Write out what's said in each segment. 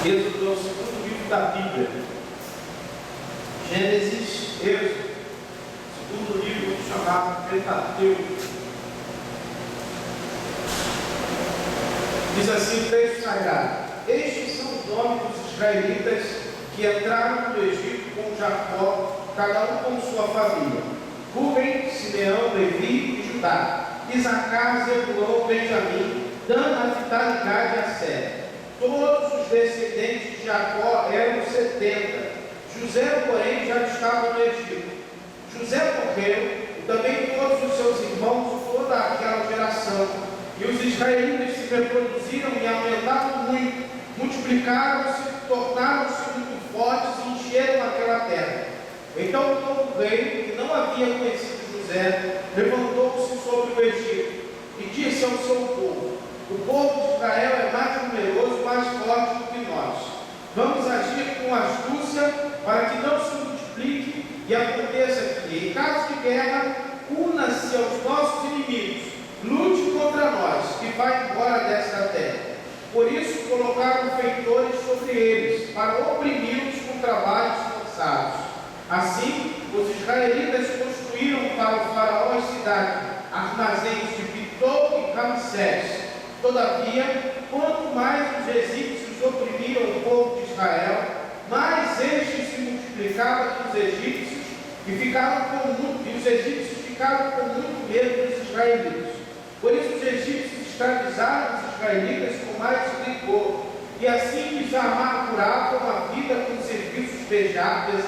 Êxodo é o segundo livro da Bíblia. Gênesis, Êxodo, segundo livro chamado Pentateuco. Diz assim o texto sagrado: estes são os nomes dos israelitas que entraram no Egito com Jacó, cada um com sua família: Rúben, Simeão, Levi e Judá, Isacar, Zebulão, Benjamim, Dan, Naphtali, Gad e Asser. Todos os descendentes de Jacó eram 70. José, porém, já estava no Egito. José morreu, e também todos os seus irmãos, toda aquela geração. E os israelitas se reproduziram e aumentaram muito, multiplicaram-se, tornaram-se muito fortes e encheram aquela terra. Então o novo rei, que não havia conhecido José, levantou-se sobre o Egito e disse ao seu povo: o povo de Israel é mais numeroso, mais forte do que nós. Vamos agir com astúcia para que não se multiplique e aconteça que, em caso de guerra, una-se aos nossos inimigos, lute contra nós e vá embora desta terra. Por isso colocaram feitores sobre eles, para oprimi-los com trabalhos forçados. Assim, os israelitas construíram para o faraó e cidade armazéns de Pitom e Ramsés. Todavia, quanto mais os egípcios oprimiram o povo de Israel, mais estes se multiplicavam que os egípcios, e os egípcios ficaram com muito medo dos israelitas. Por isso os egípcios escravizaram os israelitas com mais rigor, e assim lhes amarguravam a vida com serviços pesados,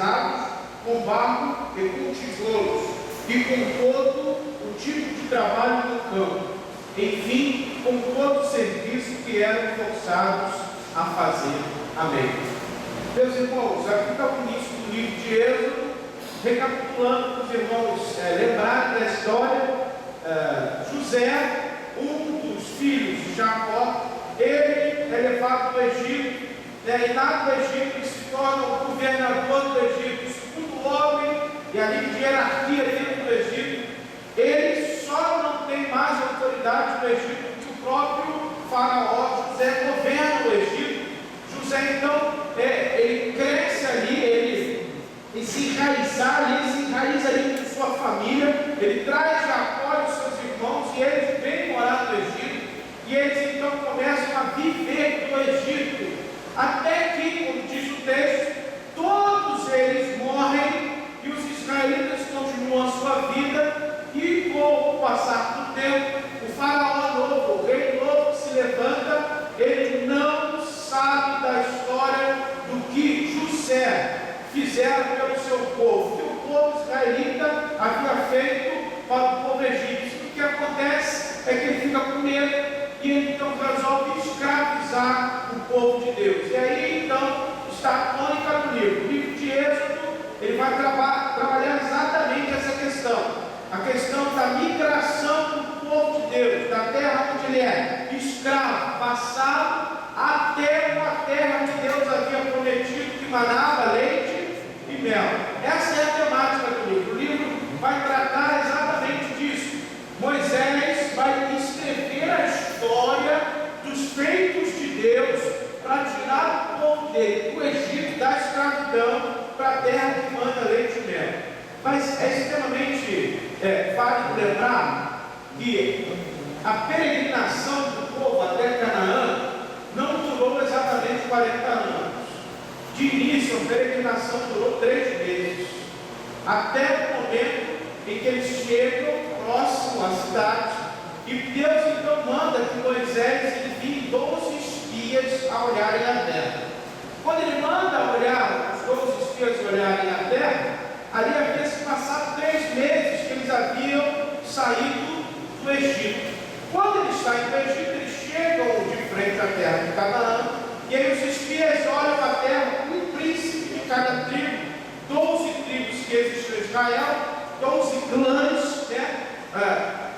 com barro e com tijolos, e com todo o tipo de trabalho no campo. Enfim, com todo o serviço que eram forçados a fazer. Amém. Meus irmãos, aqui está o início do livro de Êxodo, recapitulando para os irmãos lembrarem da história. José, um dos filhos de Jacó, ele é levado do Egito, e lá do Egito ele se torna o governador do Egito, o segundo homem, e ali de hierarquia dentro do Egito. Ele só não tem mais autoridade no Egito, porque o próprio faraó José governa o Egito. José então, ele cresce ali, ele se enraiza ali com sua família, ele traz Jacó e os seus irmãos, e eles vêm morar no Egito, e eles então começam a viver no Egito, até que, como diz o texto, todos eles morrem, e os israelitas continuam a sua vida. E com o passar do tempo, o faraó novo, o rei novo se levanta, ele não sabe da história do que José fizeram pelo seu povo, que o povo israelita havia feito para o povo egípcio. O que acontece é que ele fica com medo e ele então resolve escravizar o povo de Deus. E aí então está a tônica do livro. O livro de Êxodo, ele vai trabalhar exatamente essa questão. A questão da migração do povo de Deus, da terra onde ele é escravo, passado até uma terra onde Deus havia prometido que manava leite e mel. Essa é a temática do livro. O livro vai tratar exatamente disso. Moisés vai escrever a história dos feitos de Deus para tirar o povo dele do Egito, da escravidão, para a terra que manda leite e mel. Mas é extremamente válido lembrar que a peregrinação do povo até Canaã não durou exatamente 40 anos. De início, a peregrinação durou 3 meses, até o momento em que eles chegam próximo à cidade, e Deus então manda que Moisés envie 12 espias a olharem a terra. Quando ele manda olhar, os 12 espias olharem a terra, ali havia se passado 3 meses que eles haviam saído do Egito. Quando eles saem do Egito, eles chegam de frente à terra de Canaã, e aí os espias olham a terra com um príncipe de cada tribo, 12 tribos que existem em Israel, 12 clãs,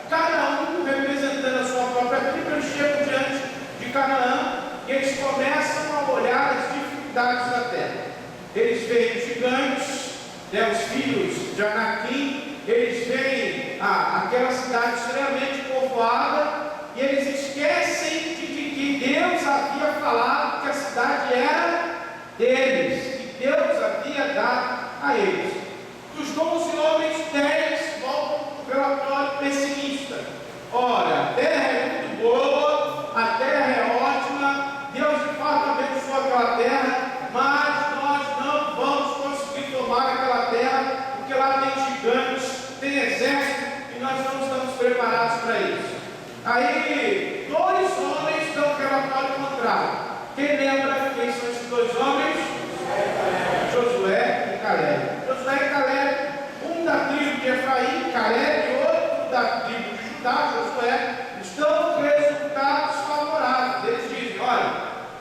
cada um representando a sua própria tribo. Eles chegam diante de Canaã e eles começam a olhar as dificuldades da terra. Eles veem gigantes, os filhos de Anaquim, eles veem aquela cidade extremamente povoada, e eles esquecem de que Deus havia falado que a cidade era Aí, dois homens dão relatório contrário. Quem lembra quem são esses dois homens? Josué e Caleb. Josué e Caleb, um da tribo de Efraim, Caleb, e outro da tribo de Judá, Josué, estão resultados favoráveis. Eles dizem: olha,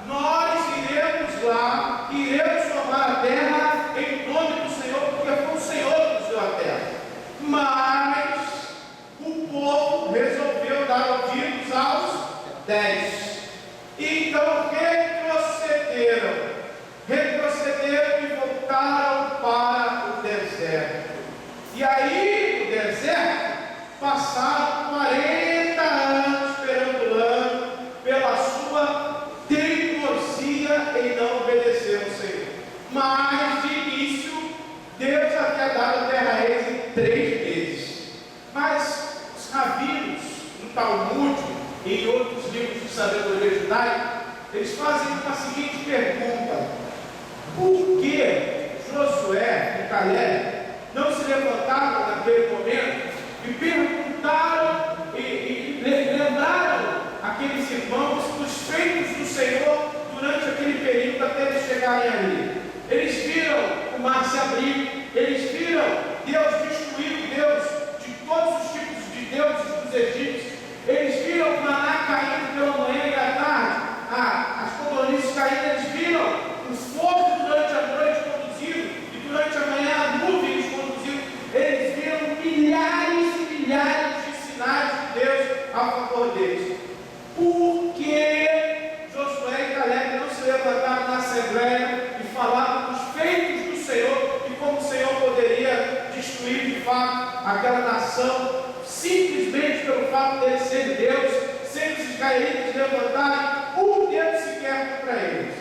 nós iremos lá, iremos tomar a terra em nome do Senhor, porque foi o Senhor que nos deu a terra. Mas o povo resolveu dar ouvidos aos 10. Então retrocederam e voltaram para o deserto. E aí, no deserto, passaram 40 anos perambulando pela sua teimosia em não obedecer ao Senhor. Mas, de início, Deus havia dado a terra a eles em 3 meses. Mas os rabinos, no Talmud e em outros livros de sabedoria judaica, eles fazem a seguinte pergunta: por que Josué e Caleb não se levantaram naquele momento e perguntaram e lembraram aqueles irmãos dos feitos do Senhor durante aquele período até eles chegarem ali? Eles viram o mar se abrir, eles viram Deus destruir o Deus de todos os tipos de deuses dos egípcios, eles viram o maná caindo pela manhã e à tarde, as codornizes caindo, eles viram o fogo durante a noite conduzido e durante a manhã a nuvem os conduziu. Eles viram milhares e milhares de sinais de Deus a favor deles. Por que Josué e Caleb não se levantaram na assembleia e falaram dos feitos do Senhor e como o Senhor poderia destruir de fato aquela nação, simplesmente pelo fato de ele ser Deus, sem os israelitas levantarem um dedo sequer para eles?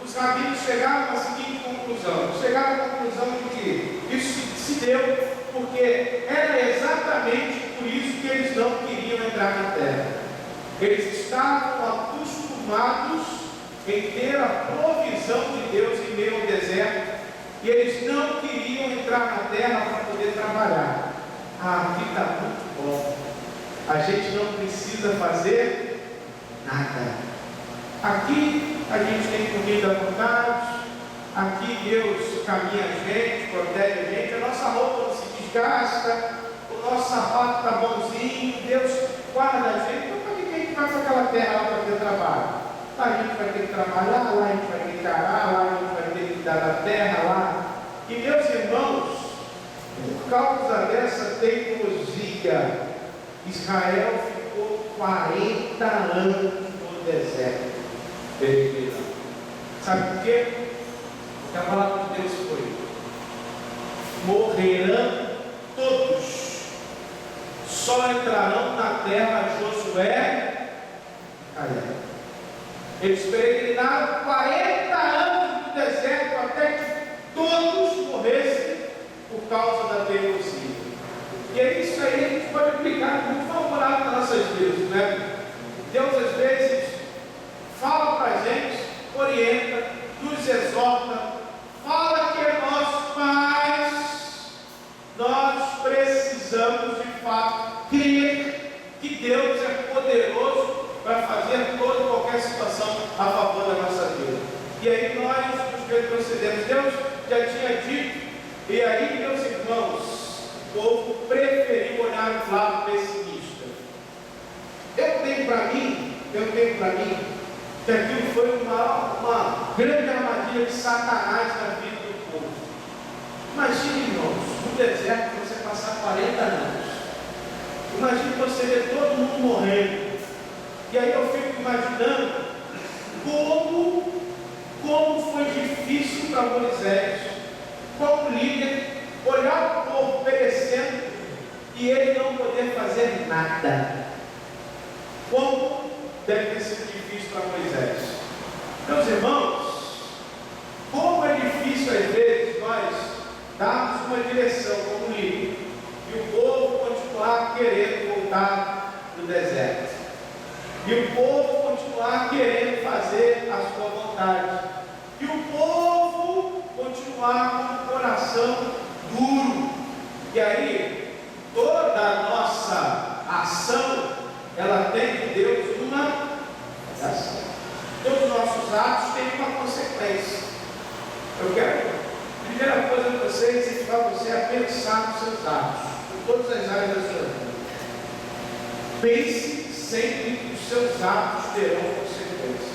Os rabinos chegaram à seguinte conclusão: chegaram à conclusão de que isso se deu porque era exatamente por isso que eles não queriam entrar na terra. Eles estavam acostumados em ter a provisão de Deus em meio ao deserto, e eles não queriam entrar na terra para poder trabalhar. Aqui está muito bom, a gente não precisa fazer nada. Aqui a gente tem comida à vontade, aqui Deus caminha a gente, protege a gente, a nossa roupa não se desgasta, o nosso sapato está bonzinho, Deus guarda a gente. Então para que a gente vai para aquela terra lá para ter trabalho? Lá a gente vai ter que trabalhar, lá a gente vai ter que arar, lá a gente vai ter que cuidar da terra lá. E meus irmãos, por causa dessa teimosia, Israel ficou 40 anos no deserto. Sabe por quê? Porque a palavra de Deus foi: morrerão todos, só entrarão na terra Josué e Caleb. Eles peregrinaram 40 anos no deserto até que todos morressem por causa da teimosia. E é isso aí, a gente pode aplicar muito favorável nas nossas vidas, né? Deus às vezes fala para a gente, orienta, nos exorta, fala que é nosso, mas nós precisamos de fato crer que Deus é poderoso para fazer toda e qualquer situação a favor da nossa vida. E aí nós nos retrocedemos. Deus já tinha dito, e aí, meus irmãos, o povo preferiu olhar para o lado pessimista. Eu tenho para mim que aquilo foi uma grande armadilha de Satanás na vida do povo. Imagine, irmãos, no deserto você passar 40 anos. Imagine você ver todo mundo morrendo. E aí eu fico imaginando como foi difícil para Moisés, como líder, olhar o povo perecendo e ele não poder fazer nada. Como deve ter sido difícil para Moisés. Meus irmãos, como é difícil às vezes nós darmos uma direção como líder e o povo continuar querendo voltar do deserto, e o povo continuar querendo fazer a sua vontade, e o povo continuar com o coração duro. E aí toda a nossa ação ela tem nossos atos têm uma consequência. Eu quero, a primeira coisa que você incentivar você a pensar nos seus atos, em todas as áreas da sua vida. Pense sempre que os seus atos terão consequências.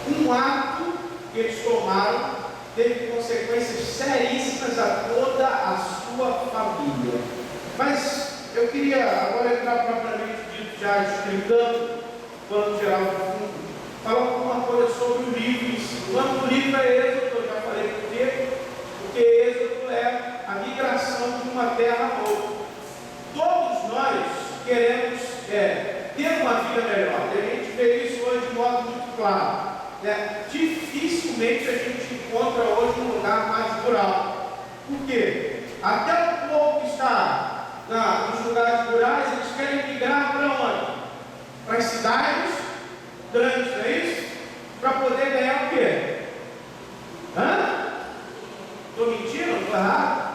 Um ato que eles tomaram teve consequências seríssimas a toda a sua família. Mas eu queria agora entrar propriamente dito, já explicando o plano geral do fundo, falar alguma coisa sobre o livro em si. O nome do livro é Êxodo, eu já falei por quê? Porque Êxodo é a migração de uma terra a outra. Todos nós queremos ter uma vida melhor. E a gente vê isso hoje de modo muito claro. Dificilmente a gente encontra hoje um lugar mais rural. Por quê? Até o povo que está nos lugares rurais, eles querem migrar para onde? Para as cidades grandes, não é isso? Para poder ganhar o quê? Estou mentindo? Estou errado?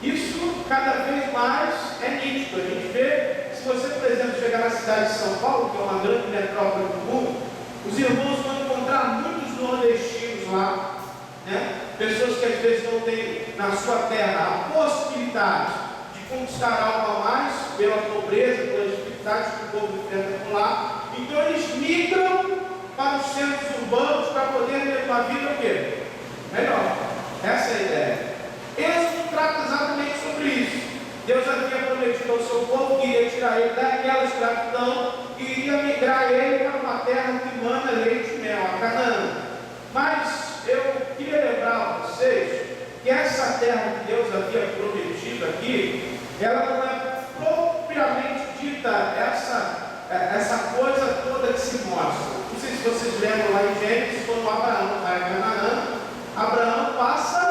Isso cada vez mais é nítido. A gente vê, se você, por exemplo, chegar na cidade de São Paulo, que é uma grande metrópole do mundo, os irmãos vão encontrar muitos nordestinos lá, né? Pessoas que às vezes não têm na sua terra a possibilidade de conquistar algo a mais, pela pobreza, pelas dificuldades que o povo enfrenta por lá. Então eles migram para os centros urbanos para poder ter uma vida o quê? Melhor. Essa é a ideia. Êxodo trata exatamente sobre isso. Deus havia prometido ao seu povo que iria tirar ele daquela escravidão e iria migrar ele para uma terra que mana leite e mel, a Canaã. Mas eu queria lembrar a vocês que essa terra que Deus havia prometido aqui, ela não é propriamente dita essa coisa toda que se mostra. Não sei se vocês lembram lá em Gênesis, quando Abraão vai a Canaã, Abraão passa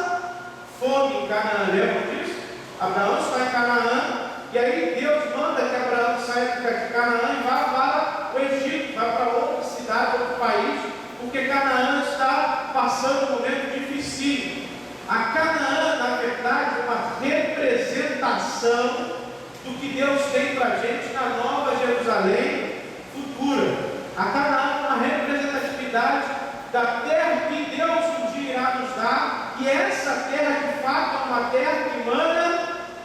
fome em Canaã, lembram disso? Abraão está em Canaã, e aí Deus manda que Abraão saia de Canaã e vá para o Egito, vá para outra cidade, outro país, porque Canaã está passando um momento difícil. A Canaã, na verdade, é uma representação do que Deus tem para a gente na Nova Jerusalém futura. A Canaã é uma representatividade da terra que Deus um dia irá nos dar, e essa terra de fato é uma terra que mana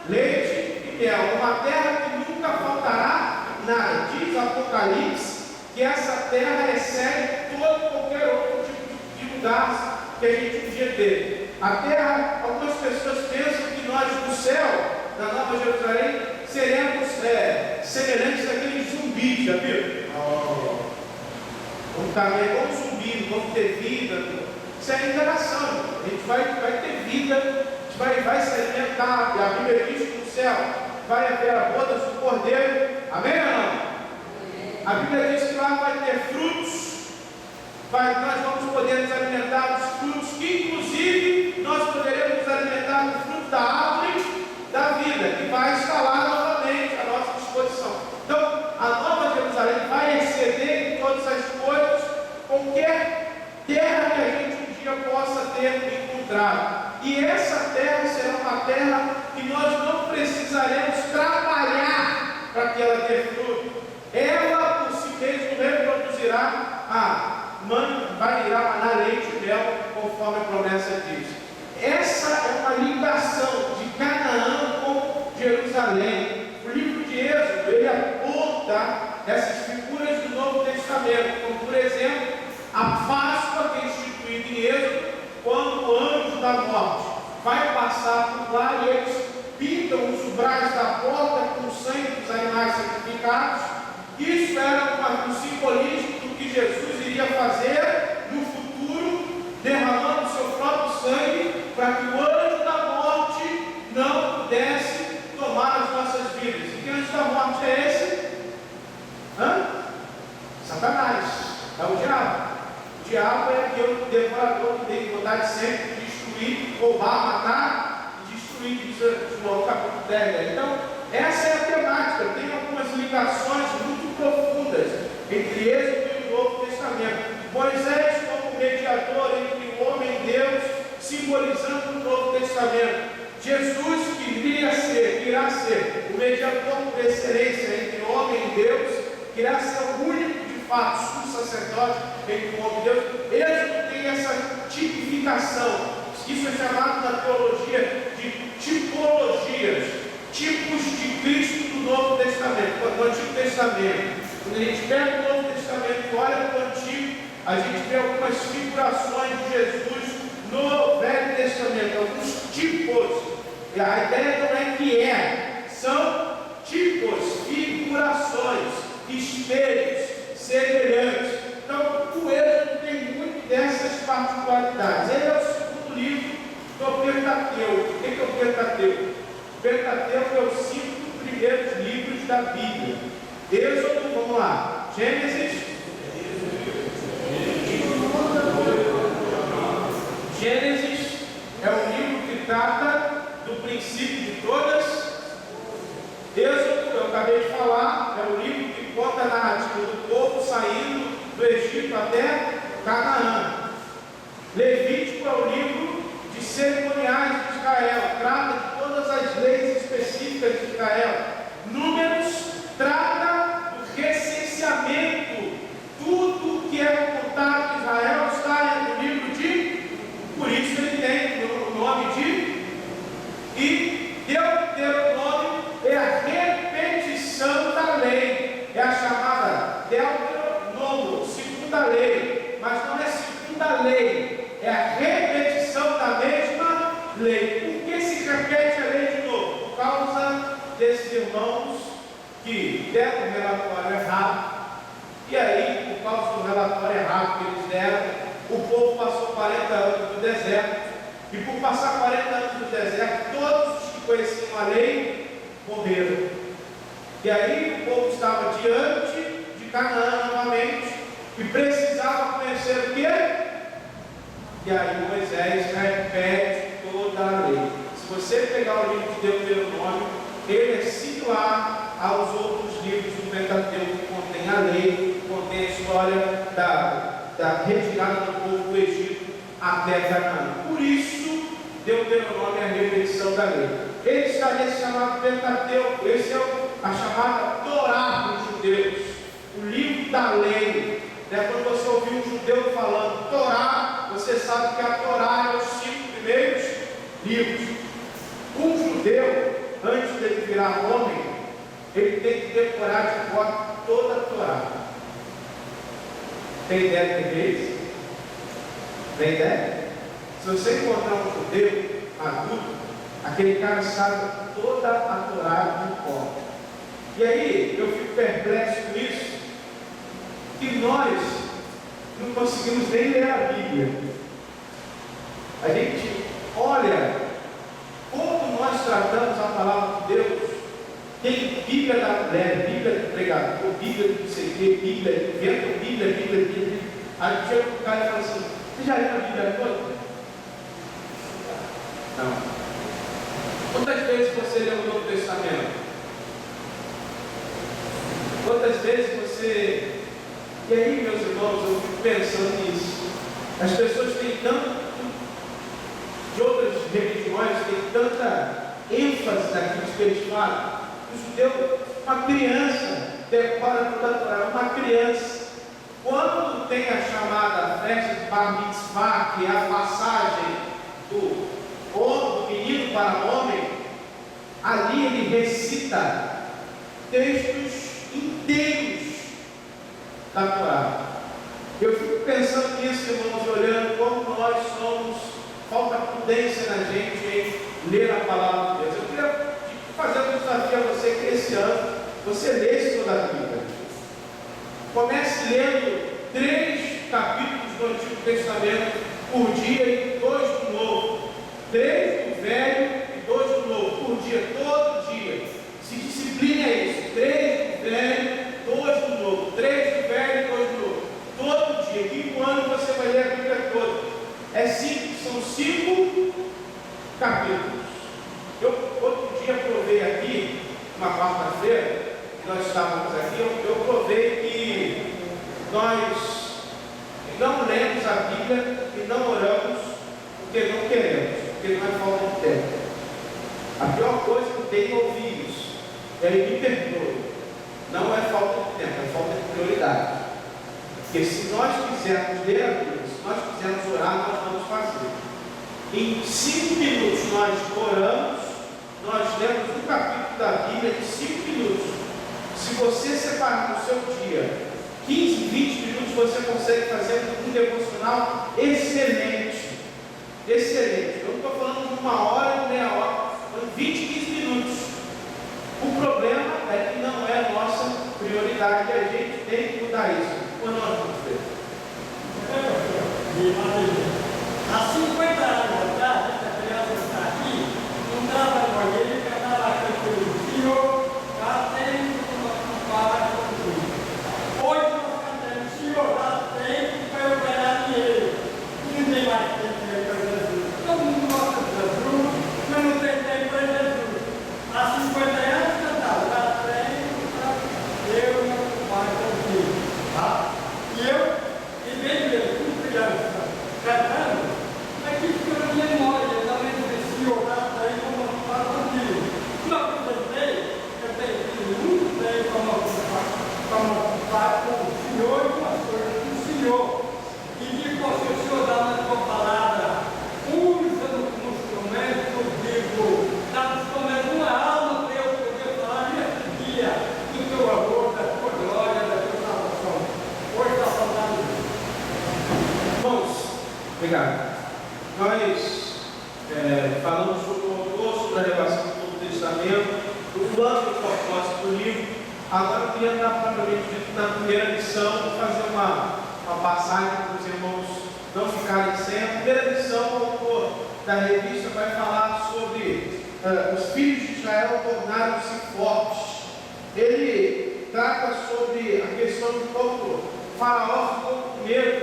leite e mel, uma terra que nunca faltará nada. Diz Apocalipse que essa terra excede todo qualquer outro tipo de lugar que a gente podia ter. A terra, algumas pessoas pensam que nós no céu, na Nova Jerusalém, seremos semelhantes àqueles zumbis, já viu? Vamos caminhar igual um zumbi, vamos ter vida. Isso é interação. A gente vai ter vida, a gente vai se alimentar. E a Bíblia diz que no céu vai haver a boda do Cordeiro. Amém ou não? A Bíblia diz que lá vai ter frutos. Nós vamos poder nos alimentar dos frutos, que inclusive nós poderemos nos alimentar do fruto da árvore da vida, que vai estar lá novamente à nossa disposição. Então, a Nova Jerusalém vai exceder em todas as coisas qualquer terra que a gente um dia possa ter encontrado. E essa terra será uma terra que nós não precisaremos trabalhar para que ela dê fruto. Ela por si mesma reproduzirá irá manar leite e mel, conforme a promessa diz. Essa é uma ligação de Canaã com Jerusalém. O livro de Êxodo, ele aponta essas figuras do Novo Testamento, como por exemplo, a Páscoa que é instituída em Êxodo, quando o anjo da morte vai passar por lá e eles pintam os umbrais da porta com o sangue dos animais sacrificados. Isso era um simbolismo do que Jesus iria fazer no futuro, derramando o seu próprio sangue, para que o anjo da morte não pudesse tomar as nossas vidas. E que anjo da morte é esse? Satanás, é o diabo. O diabo é aquele devorador que tem vontade sempre de destruir, roubar, matar e destruir, diz João capítulo 10. Então, essa é a temática. Tem algumas ligações muito profundas entre Êxodo e o Novo Testamento. Moisés como mediador entre o homem e Deus, simbolizando o Novo Testamento. Jesus que irá ser o mediador por excelência entre o homem e Deus, que irá ser o único de fato, sumo sacerdote entre o homem e Deus. Êxodo tem essa tipificação. Isso é chamado na teologia de tipologias, tipos de Cristo do Novo Testamento, do Antigo Testamento. Quando a gente pega o Novo Testamento e olha para o Antigo, a gente vê algumas figurações de Jesus no Velho Testamento, alguns tipos. E a ideia não é que são tipos, figurações, espelhos, semelhantes. Então, o Êxodo tem muito dessas particularidades. Ele é o segundo livro do Pentateuco. O que é o Pentateuco? O Pentateuco é os 5 primeiros livros da Bíblia. Êxodo, vamos lá. Gênesis. Gênesis é um livro que trata do princípio de todas. Êxodo, eu acabei de falar, é um livro que conta a narrativa do povo saindo do Egito até Canaã. Levítico é o livro de cerimoniais de Israel, trata de todas as leis específicas de Israel. Números trata do recenseamento, tudo que é contado de Israel está no livro de, por isso ele tem o nome de, e Deuteronômio é a repetição da lei, é a chamada Deuteronômio, segunda lei, mas não é segunda lei, é a repetição da mesma lei. Por que se repete a lei de novo? Por causa desses irmãos que deram o relatório errado, e aí, por causa do relatório errado que eles deram, o povo passou 40 anos no deserto, e por passar 40 anos no deserto, todos os que conheciam a lei morreram. E aí o povo estava diante de Canaã novamente, e precisava conhecer o quê? E aí Moisés repete toda a lei. Se você pegar o livro de Deuteronômio, ele é similar aos outros livros do Pentateuco, que contém a lei, contém a história da retirada do povo do Egito até Canaã. Por isso, Deuteronômio é a repetição da lei. Ele está nesse chamado Pentateuco. Esse é a chamada Torá dos judeus, o livro da lei. Quando você ouvir um judeu falando Torá, você sabe que a Torá é os 5 primeiros livros. Um judeu, antes dele virar homem, ele tem que decorar de cor toda a Torá. Tem ideia do que é isso? Tem ideia? Se você encontrar um judeu adulto, aquele cara sabe toda a Torá de cor. E aí, eu fico perplexo com isso, que nós não conseguimos nem ler a Bíblia. A gente olha como nós tratamos a palavra de Deus. Tem Bíblia da mulher, Bíblia do pregador, Bíblia do não sei o quê, Bíblia do vento, Bíblia. Aí chega o cara e fala assim: você já leu a Bíblia toda? Não. Quantas vezes você leu o Novo Testamento? Quantas vezes você... E aí, meus irmãos, eu fico pensando nisso. As pessoas têm tanto, de outras religiões, têm tanta ênfase naquilo que eles falam. O judeu, uma criança, decora toda a Torá, uma criança. Quando tem a chamada festa de Bar Mitzvah, que é a passagem do menino para o homem, ali ele recita textos inteiros da Torá. Eu fico pensando nisso, irmãos, olhando como nós somos, falta prudência na gente em ler a palavra de Deus. Eu queria fazer um desafio a você que esse ano você lesse toda a Bíblia. Comece lendo 3 capítulos do Antigo Testamento por dia e 2 do Novo. 3 do Velho e 2 do Novo, por dia, todo dia. Se discipline a isso. 3 do Velho, 2 do Novo. 3 do Velho e 2 do Novo. Todo dia. E um ano você vai ler a Bíblia toda. São 5 capítulos. Eu outro dia provei aqui, uma quarta-feira, que nós estávamos aqui, eu provei que nós não lemos a Bíblia e não oramos porque não queremos, porque não é falta de tempo. A pior coisa que tem é ouvir isso. E aí me perdoe. Não é falta de tempo, é falta de prioridade. Porque se nós quisermos ler a Bíblia, se nós quisermos orar, nós vamos fazer. Em 5 minutos nós oramos, nós lemos um capítulo da Bíblia em 5 minutos. Se você separar no seu dia 15, 20 minutos, você consegue fazer um devocional excelente. Excelente. Eu não estou falando de 1 hora e meia hora, estou falando de 20, 15 minutos. O problema é que não é a nossa prioridade, e a gente tem que mudar isso. Ou nós vamos ver? Há 50 anos atrás, essa criança está aqui, não estava com ele, já estava cantando. Senhor, já tem uma palavra construída. Hoje nós cantamos, Senhor, já tem para eu ganhar dinheiro. Não tem mais tempo para Jesus. Todo mundo gosta de Jesus, mas não tem tempo para Jesus. Há 50 anos cantava, já tem para eu e meu pai construir. Tá? E eu, em vez de ver tudo criança cantando, aqui ficou na minha memória, eu também disse, orar para ir como para contigo. Não apresentei, eu tenho muito tempo para mostrar com o Senhor e com as coisas do Senhor. E digo ao Senhor, o Senhor dá na tua palavra, usa-no como instrumento, eu digo, dá-nos como uma alma para eu poder falar nesse dia do teu amor, da tua glória, da tua salvação. Hoje está faltando isso. Irmãos, obrigado. Nós falamos sobre o autor, sobre a revelação do Novo Testamento, do plano e propósito do livro. Agora eu queria dar propriamente dito na primeira lição, fazer uma passagem para os irmãos não ficarem sem. A primeira lição, o autor da revista vai falar sobre os filhos de Israel tornaram-se fortes. Ele trata sobre a questão de como o Faraó ficou com medo,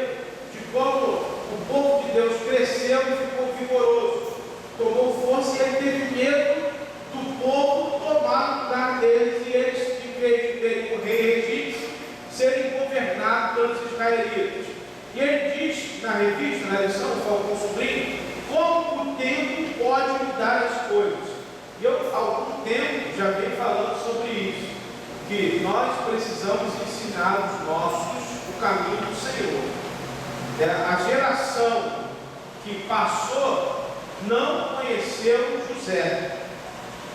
de como o povo de Deus cresceu e ficou vigoroso, tomou força e ele teve medo do povo tomar o lugar deles e eles, em vez de terem o rei egípcio, serem governados pelos israelitas. E ele diz na revista, na lição, com o sobrinho, como o tempo pode mudar as coisas. E eu, há algum tempo, já venho falando sobre isso, que nós precisamos ensinar os nossos o caminho do Senhor. A geração que passou não conheceu José.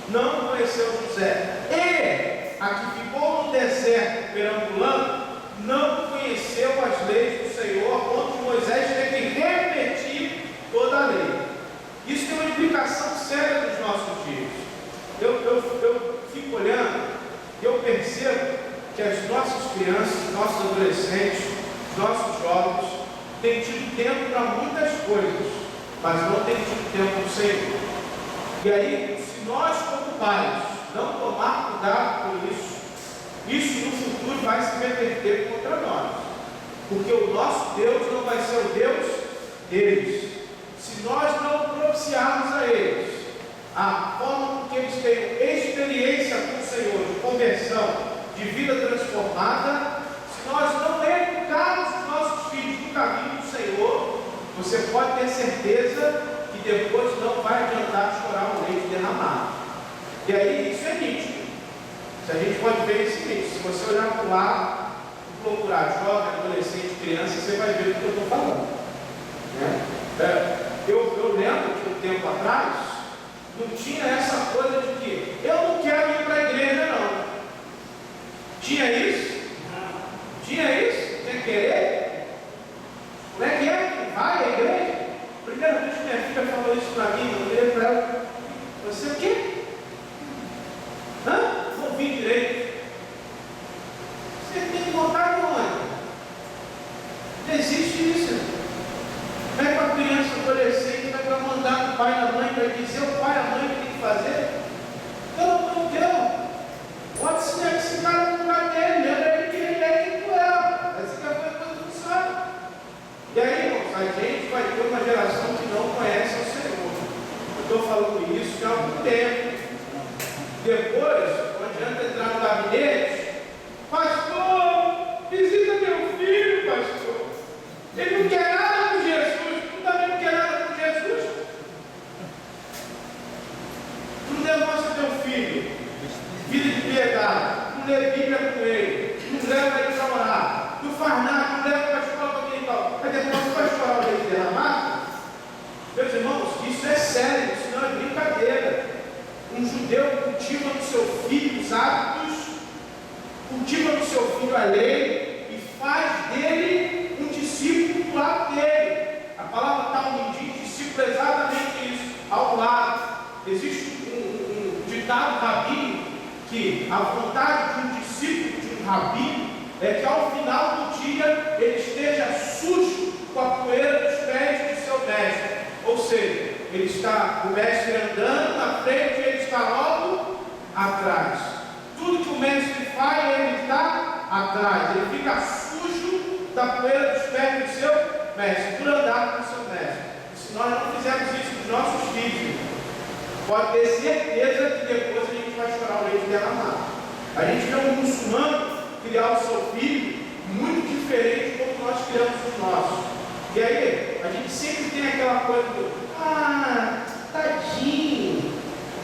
Não conheceu José. E a que ficou no deserto perambulando não conheceu as leis do Senhor, onde Moisés teve que repetir toda a lei. Isso tem uma implicação séria nos nossos dias. Eu fico olhando e eu percebo que as nossas crianças, nossos adolescentes, nossos jovens têm tido tempo para muitas coisas, mas não têm tido tempo do Senhor. E aí, se nós como pais não tomar cuidado com isso no futuro vai se reverter contra nós. Porque o nosso Deus não vai ser o Deus deles. Se nós não propiciarmos a eles a forma com que eles tenham experiência com o Senhor, de conversão, de vida transformada, se nós não educarmos os nossos filhos no caminho do Senhor, você pode ter certeza que depois não vai adiantar chorar o leite derramado. E aí isso é nítido. Se a gente pode ver esse vídeo, se você olhar para o lado, procurar jovem, adolescente, criança, você vai ver o que eu estou falando. Eu lembro que um tempo atrás, não tinha essa coisa de que eu não quero ir para a igreja, não. Tinha isso? Tinha isso? Tinha que querer? Como é que é? Vai à igreja? Primeira vez que minha filha falou isso para mim, eu virei para ela, você o quê? Não vi direito. Você tem que voltar de onde? Não existe isso. Como é que a criança, adolescente, vai para mandar o pai e a mãe, vai dizer o pai e a mãe que tem que fazer? Pelo amor de Deus, pode ser esse cara no lugar dele, lembra ele que ele é quem tu é. Essa que é a coisa que todo mundo sabe. E aí, irmãos, a gente vai ter uma geração que não conhece o Senhor. Eu estou falando isso já há algum tempo. seu filho à lei e faz dele um discípulo do lado dele. A palavra Talmud diz discípulo é exatamente isso, ao lado. Existe um ditado rabínico que a vontade de um discípulo, de um rabino, é que ao final do dia ele esteja sujo com a poeira dos pés de seu mestre. Ou seja, ele está, o mestre andando na frente e ele está logo atrás. Tudo que o mestre faz, ele está atrás. Ele fica sujo da poeira dos pés do seu mestre, por andar com o seu mestre. E se nós não fizermos isso com os nossos filhos, pode ter certeza que depois a gente vai chorar o leite derramado. A gente vê um muçulmano criar o seu filho muito diferente como nós criamos os nossos. E aí, a gente sempre tem aquela coisa do tadinho,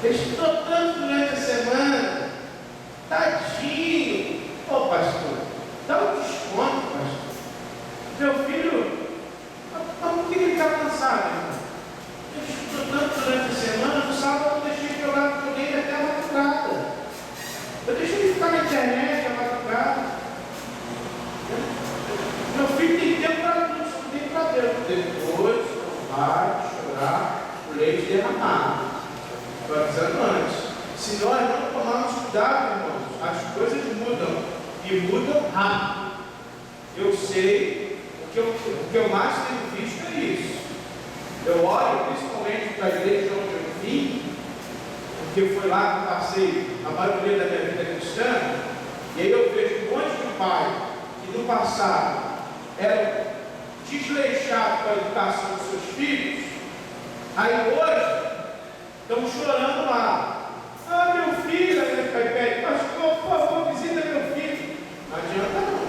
estudou tanto durante a semana, tadinho. Ô pastor, dá um desconto, pastor. Meu filho, mas por que ele está cansado, irmão? Ele estudou tanto durante a semana, no sábado eu deixei de jogar videogame até a madrugada. Eu deixei ele ficar na internet a madrugada. Meu filho tem tempo para tudo, só tem para Deus. Depois vai chorar o leite derramado. Estou avisando antes. Se nós não tomarmos cuidado, irmãos, as coisas mudam. E mudam rápido. Eu sei, o que eu mais tenho visto é isso. Eu olho principalmente para a igreja onde eu vim, porque foi lá que eu passei a maioria da minha vida cristã, e aí eu vejo um monte de pai que no passado eram desleixados com a educação dos seus filhos, aí hoje estão chorando lá. Meu filho, aí o pai pede, pastor, por favor, visita meu filho. Não adianta não.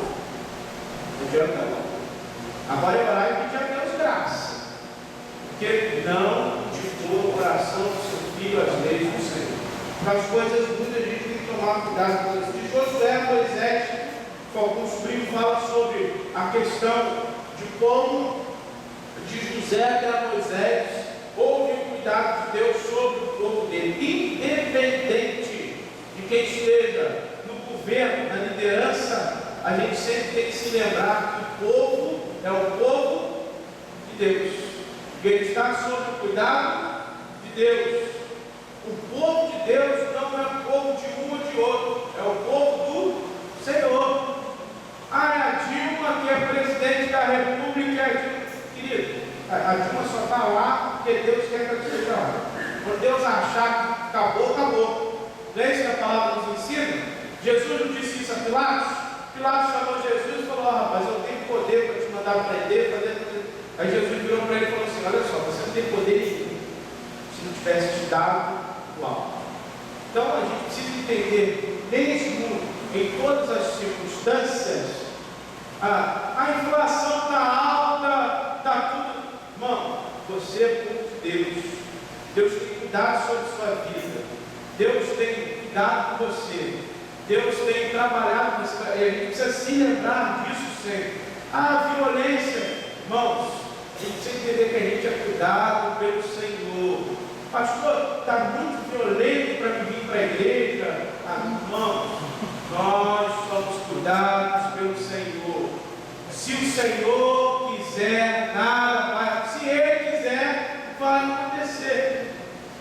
Não adianta não. Agora é orar e pedir a Deus graça. Porque não cultivou o coração do seu filho as leis do Senhor. Para as coisas muitas a gente tem que tomar cuidado com isso. De Josué, Moisés, que alguns sobrinhos falam sobre a questão de como de José até Moisés houve o cuidado de Deus sobre o povo dele. Independente de quem esteja no governo, na liderança, a gente sempre tem que se lembrar que o povo é o povo de Deus. Que ele está sob o cuidado de Deus. O povo de Deus não é o povo de um ou de outro, é o povo do Senhor. É a Dilma que é presidente da República, querido, a Dilma só está lá porque Deus quer que ela esteja lá. Quando Deus achar que acabou, acabou. Não é isso que a palavra nos ensina? Jesus não disse isso a Pilatos? Pilatos chamou Jesus e falou: rapaz, eu tenho poder para te mandar prender, fazer. Aí Jesus virou para ele e falou assim: olha só, você não tem poder nenhum se não tivesse te dado o alto. Então a gente precisa entender, nesse mundo, em todas as circunstâncias, a inflação está alta, está tudo. Irmão, você é povo de Deus. Deus tem cuidado sobre a sua vida. Deus tem cuidado com você. Deus tem trabalhado com você. E a gente precisa se lembrar disso sempre. A violência, irmãos, a gente precisa entender que a gente é cuidado pelo Senhor. Pastor, está muito violento para me vir para a igreja. Irmãos, nós somos cuidados pelo Senhor. Se o Senhor quiser, nada vai. Se Ele quiser, vai acontecer.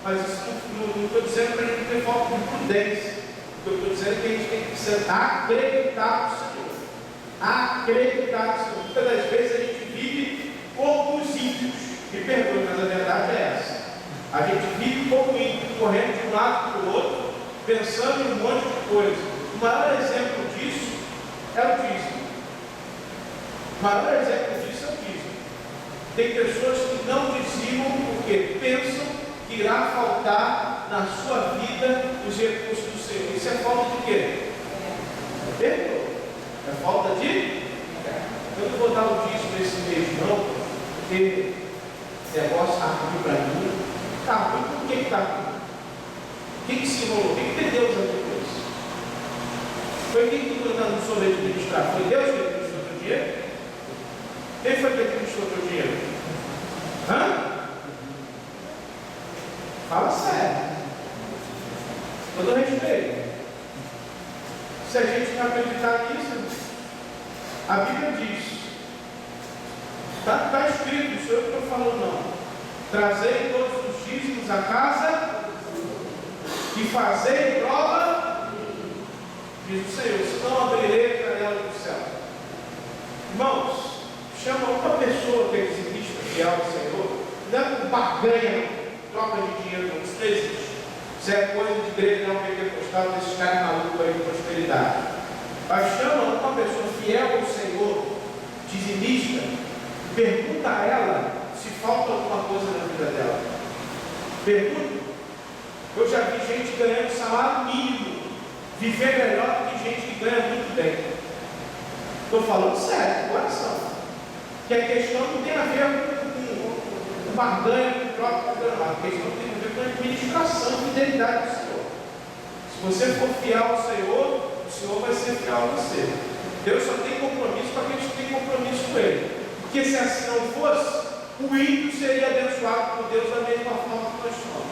Mas isso não estou dizendo para a gente ter falta de prudência. O que eu estou dizendo é que a gente tem que acreditar no Senhor. Acreditar no Senhor. Muitas das vezes a gente vive como os ímpios. Me perdoe, mas a verdade é essa. A gente vive como ímpio, correndo de um lado para o outro, pensando em um monte de coisa. O maior exemplo disso é o dízimo. O maior exemplo disso é o dízimo. Tem pessoas que não dizimam porque pensam que irá faltar na sua vida os recursos do Senhor. Isso é falta de quê? É falta de? Eu não vou dar o dízimo esse mês não, porque o negócio está ruim para mim. Está ruim, por que está ruim? Quem que se enrolou? Quem que Deus depois? Foi quem que não soube administrar? Foi Deus que administrou o dinheiro? Quem foi que administrou o dinheiro? Fala sério. Todo respeito. Se a gente não acreditar nisso, A Bíblia diz, está escrito, não sou eu que estou falando não. Trazei todos os dízimos à casa e fazei prova, diz o Senhor, senão abrirei a janela do céu. Irmãos, chama uma pessoa que é dizimista fiel ao Senhor, não é com barganha, troca de dinheiro, não, isso não existe. Isso é coisa de igreja não pentecostal, desses caras malucos aí de prosperidade. Mas chama uma pessoa fiel ao Senhor, dizimista, pergunta a ela se falta alguma coisa na vida dela. Pergunta. Eu já vi gente ganhando salário mínimo, viver melhor do que gente que ganha muito bem. Estou falando sério, coração. Que a questão não tem a ver com barganha, com troca, a questão tem a ver com a administração e fidelidade do Senhor. Se você for fiel ao Senhor, o Senhor vai ser fiel a você. Deus só tem compromisso com aqueles que têm compromisso com Ele. Porque se assim não fosse, o ímpio seria abençoado por Deus da mesma forma que nós somos.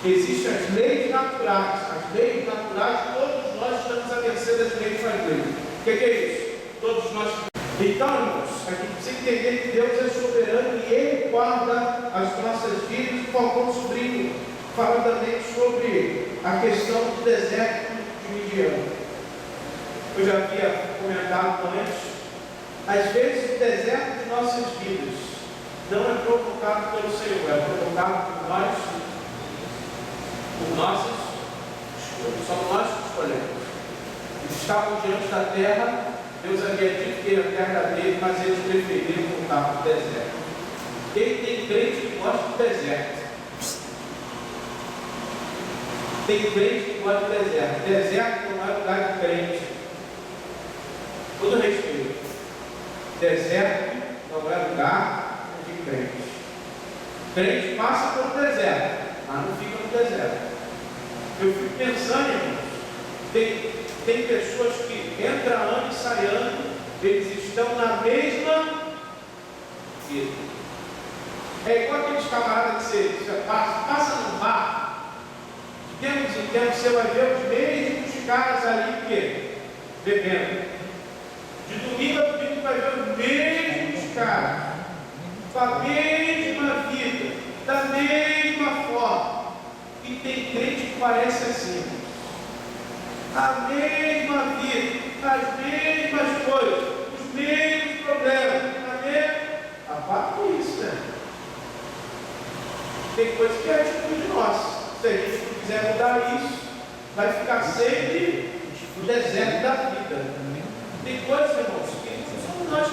Existem as leis naturais. As leis naturais, todos nós estamos a mercê das leis das leis. O que é isso? Todos nós. Então, irmãos, a gente precisa entender que Deus é soberano e Ele guarda as nossas vidas. O Falcão Sobrinho fala também sobre a questão do deserto de Midian. Eu já havia comentado antes. Às vezes o deserto de nossas vidas não é provocado pelo Senhor, é provocado por nós, por nossas escolhas. Só nós que escolhemos. Eles estavam diante da terra, Deus havia dito que a terra era dele, mas eles preferiram voltar para o deserto. Tem crente que gosta do deserto. Tem crente que gosta do deserto. Deserto não é lugar de crente. Todo respeito. Deserto não é lugar de crente. Crente passa pelo deserto, mas não fica no deserto. Eu fico pensando, irmãos, tem pessoas que entram ano e saem ano, eles estão na mesma vida. É igual aqueles camaradas que você passa no bar, de tempos em tempos você vai ver os mesmos caras ali que bebendo. De domingo a domingo vai ver os mesmos caras, com a mesma vida, da mesma forma. E tem crente que parece assim, a mesma vida, as mesmas coisas, os mesmos problemas, a mesma. Para com isso, né? Tem coisa que é atitude nossa. Se a gente não quiser mudar isso, vai ficar sempre no deserto da vida. Tem coisas, irmãos, que não somos nós,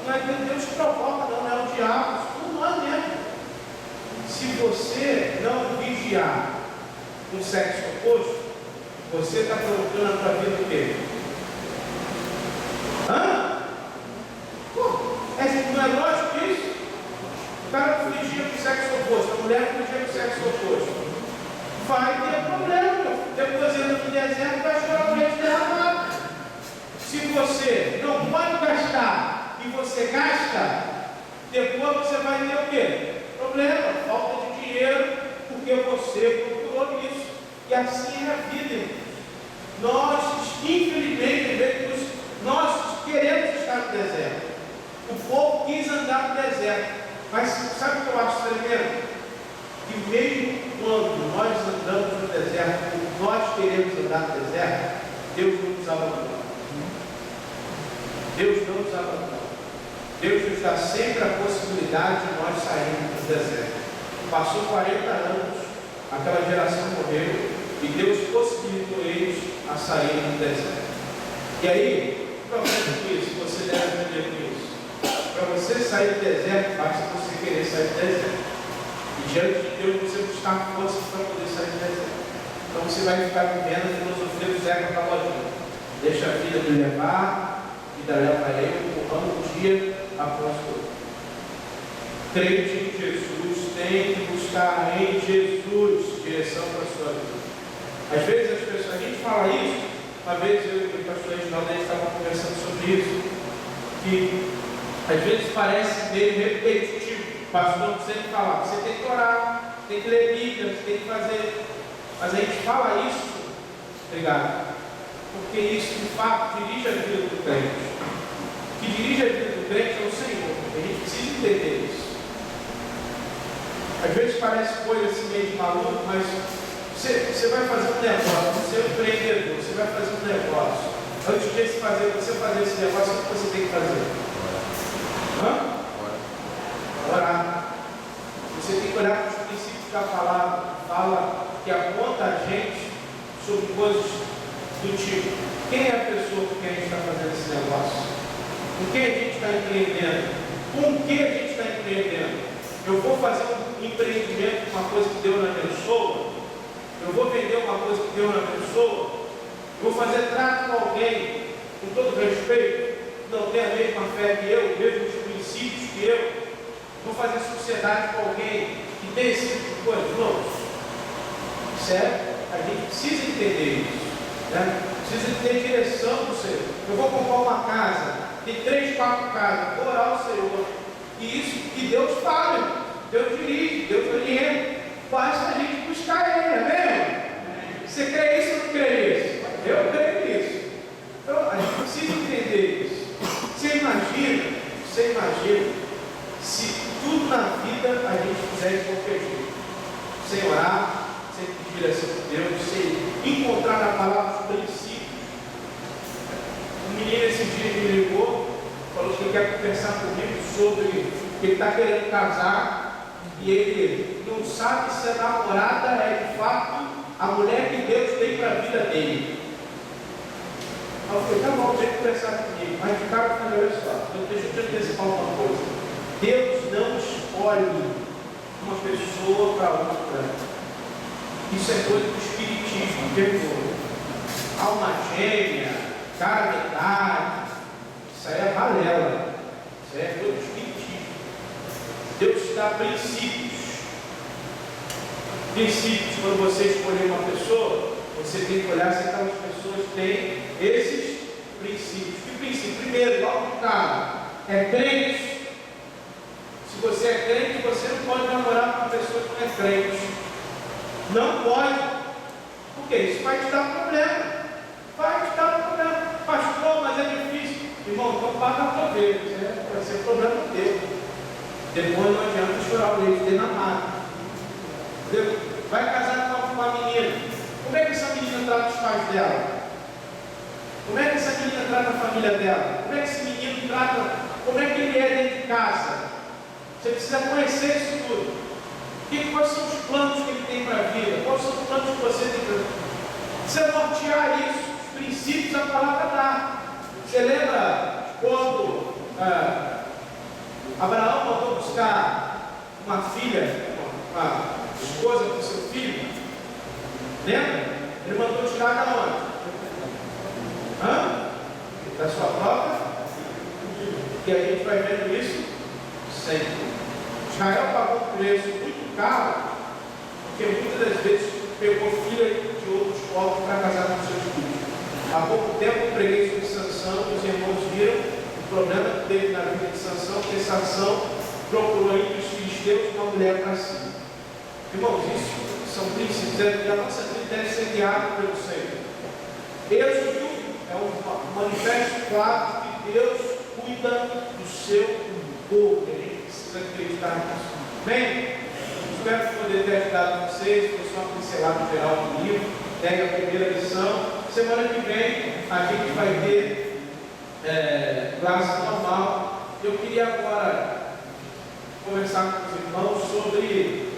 não é Deus que provoca, não é o diabo, somos nós mesmos. Se você não vigiar no sexo oposto, você está provocando a tua vida o quê? Não é lógico isso? O cara fugir do sexo oposto, a mulher fugir do sexo oposto. Vai ter problema. Depois entra no deserto, vai chorar o leite derramado. Se você não pode gastar e você gasta, depois você vai ter o quê? Problema, falta de dinheiro, porque você procurou isso. E assim é a vida, irmãos. Nós, infelizmente, nós queremos estar no deserto. O povo quis andar no deserto. Mas sabe o que eu acho tremendo? Que mesmo quando nós andamos no deserto, nós queremos andar no deserto, Deus não nos abandona. Deus não nos abandona. Deus nos dá sempre a possibilidade de nós sairmos do deserto. Passou 40 anos, aquela geração morreu, e Deus possibilitou eles a saírem do deserto. E aí, o problema com isso, você deve aprender com isso. Para você sair do deserto, basta você querer sair do deserto. E diante de Deus você buscar forças para poder sair do deserto. Então você vai ficar vivendo a filosofia do Zeca Pagodinho. Deixa a vida me levar, a vida leva eu, empurrando um dia após o outro. Crente em Jesus tem que buscar em Jesus direção para a sua vida. Às vezes as pessoas, a gente fala isso, uma vez eu e o pastor Reginaldo estavam conversando sobre isso, que às vezes parece meio repetitivo. O pastor sempre fala, você tem que orar, tem que ler Bíblia, você tem que fazer. Mas a gente fala isso, obrigado, porque isso de fato dirige a vida do crente. que dirige a vida do crente é o Senhor. A gente precisa entender isso. Às vezes parece coisa assim meio de maluco, mas você vai fazer um negócio, você é um empreendedor, você vai fazer um negócio. Antes de você fazer esse negócio, o que você tem que fazer? Orar. Você tem que olhar para os princípios da palavra, fala que aponta a gente sobre coisas do tipo: quem é a pessoa com quem a gente está fazendo esse negócio? Com quem a gente está empreendendo? Com que a gente está empreendendo? Eu vou fazer um empreendimento com uma coisa que Deus não abençoa? Eu vou vender uma coisa que Deus não abençoa? Eu vou fazer trato com alguém, com todo respeito, que não tem a mesma fé que eu, mesmos princípios que eu? Vou fazer sociedade com alguém que tem esse tipo de coisa? Não. Certo? A gente precisa entender isso. Né? Precisa ter direção do Senhor. Eu vou comprar uma casa, tem 3, 4 casas, vou orar ao Senhor. E isso que Deus fala, Deus dirige, Deus orienta. Basta a gente buscar Ele, amém? Você crê isso ou não crê isso? Eu creio nisso. Então a gente precisa entender isso. Você imagina se tudo na vida a gente fizer de qualquer jeito, sem orar, sem pedir direção de Deus, sem encontrar na palavra os princípios. Um menino esse dia me ligou, falou que quer conversar comigo sobre que ele está querendo casar e ele não sabe se a namorada é de fato a mulher que Deus tem para a vida dele. Eu falei: tá bom, vem conversar comigo. Mas de cara eu falei: olha só, deixa eu te antecipar uma coisa. Deus não escolhe uma pessoa para outra. Isso é coisa do espiritismo, perdoa. Alma gêmea, cara metade, isso aí é balela. Isso aí é coisa do espiritismo. Deus te dá princípios. Princípios, quando você escolher uma pessoa, você tem que olhar se aquelas pessoas têm esses princípios. Que princípio? Primeiro, logo de cara, é crente. Se você é crente, você não pode namorar com uma pessoa que não é crente. Não pode. Por quê? Isso vai te dar problema. Vai te dar problema. Pastor, mas é difícil. Irmão, então paga a prover. Vai ser problema teu. Depois não adianta chorar o leite derramado. Vai casar com uma menina. Como é que essa menina trata os pais dela? Como é que essa menina trata a família dela? Como é que esse menino trata? Como é que ele é dentro de casa? Você precisa conhecer isso tudo. Quais são os planos que ele tem para a vida? Quais são os planos que você tem para a vida? Precisa nortear isso. Os princípios a palavra dá. Você lembra quando Abraão mandou buscar uma filha, uma esposa para o seu filho? Lembra? Ele mandou tirar da onde? Da sua própria? E a gente vai vendo isso sempre. Israel pagou um preço muito caro, porque muitas das vezes pegou filha de outros povos para casar com seus filhos. Há pouco tempo eu preguei sobre Sansão, e os irmãos viram o problema que teve na vida de Sansão, porque Sansão procurou entre os filisteus uma mulher para si. Irmãos, isso são princípios, e a nossa vida deve ser guiada pelo Senhor. Êxodo é um manifesto claro de que Deus cuida do seu povo. A gente precisa acreditar nisso. Bem, espero poder ter ajudado vocês. Foi só uma pincelada geral do livro. Pega a primeira lição. Semana que vem a gente vai ter classe normal. Eu queria agora conversar com os irmãos sobre